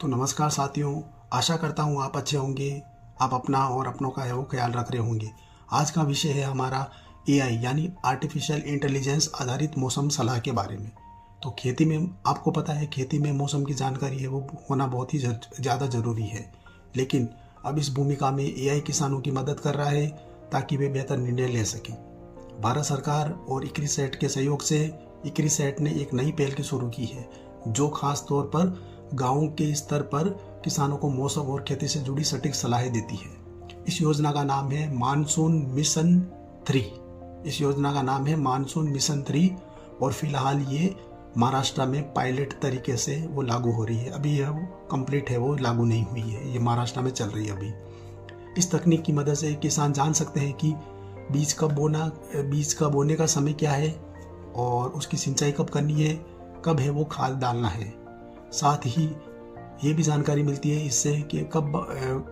तो नमस्कार साथियों, आशा करता हूँ आप अच्छे होंगे। आप अपना और अपनों का है वो ख्याल रख रहे होंगे। आज का विषय है हमारा एआई यानी आर्टिफिशियल इंटेलिजेंस आधारित मौसम सलाह के बारे में। तो खेती में आपको पता है, खेती में मौसम की जानकारी है वो होना बहुत ही ज़्यादा ज़रूरी है। लेकिन अब इस भूमिका में एआई किसानों की मदद कर रहा है ताकि वे बेहतर निर्णय ले सकें। भारत सरकार और इक्रिसैट के सहयोग से इक्रिसैट ने एक नई पहल शुरू की है जो खास तौर पर गाँव के स्तर पर किसानों को मौसम और खेती से जुड़ी सटीक सलाहें देती है। इस योजना का नाम है मानसून मिशन 3 और फिलहाल ये महाराष्ट्र में पायलट तरीके से वो लागू हो रही है। अभी यह कंप्लीट है, वो लागू नहीं हुई है, ये महाराष्ट्र में चल रही है अभी। इस तकनीक की मदद से किसान जान सकते हैं कि बीज का बोने का समय क्या है और उसकी सिंचाई कब करनी है, कब है वो खाद डालना है। साथ ही ये भी जानकारी मिलती है इससे कि कब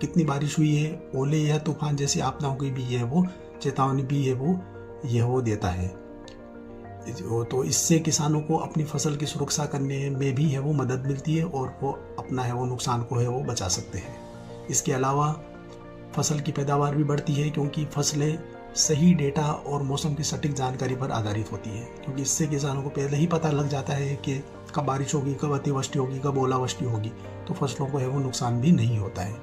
कितनी बारिश हुई है, ओले या तूफान जैसी आपदाओं की भी है वो चेतावनी भी है वो देता है। तो इससे किसानों को अपनी फसल की सुरक्षा करने में भी है वो मदद मिलती है और वो अपना है वो नुकसान को है वो बचा सकते हैं। इसके अलावा फसल की पैदावार भी बढ़ती है क्योंकि फसलें सही डेटा और मौसम की सटीक जानकारी पर आधारित होती है, क्योंकि इससे किसानों को पहले ही पता लग जाता है कि कब बारिश होगी, कब अतिवृष्टि होगी, कब ओलावृष्टि होगी, तो फसलों को है वो नुकसान भी नहीं होता है।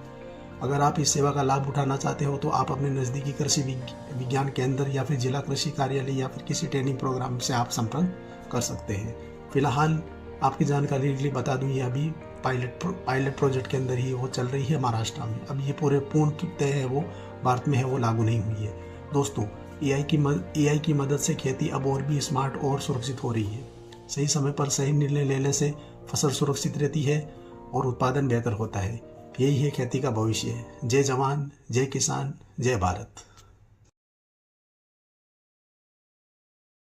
अगर आप इस सेवा का लाभ उठाना चाहते हो तो आप अपने नज़दीकी कृषि विज्ञान केंद्र या फिर जिला कृषि कार्यालय या फिर किसी ट्रेनिंग प्रोग्राम से आप संपर्क कर सकते हैं। फिलहाल आपकी जानकारी के लिए बता दूं, ये अभी पायलट प्रोजेक्ट के अंदर ही वो चल रही है महाराष्ट्र में। अब ये पूरे पूर्ण तय है वो भारत में है वो लागू नहीं हुई है। दोस्तों, एआई की मदद से खेती अब और भी स्मार्ट और सुरक्षित हो रही है। सही समय पर सही निर्णय लेने से फसल सुरक्षित रहती है और उत्पादन बेहतर होता है। यही है खेती का भविष्य। जय जवान, जय किसान, जय भारत।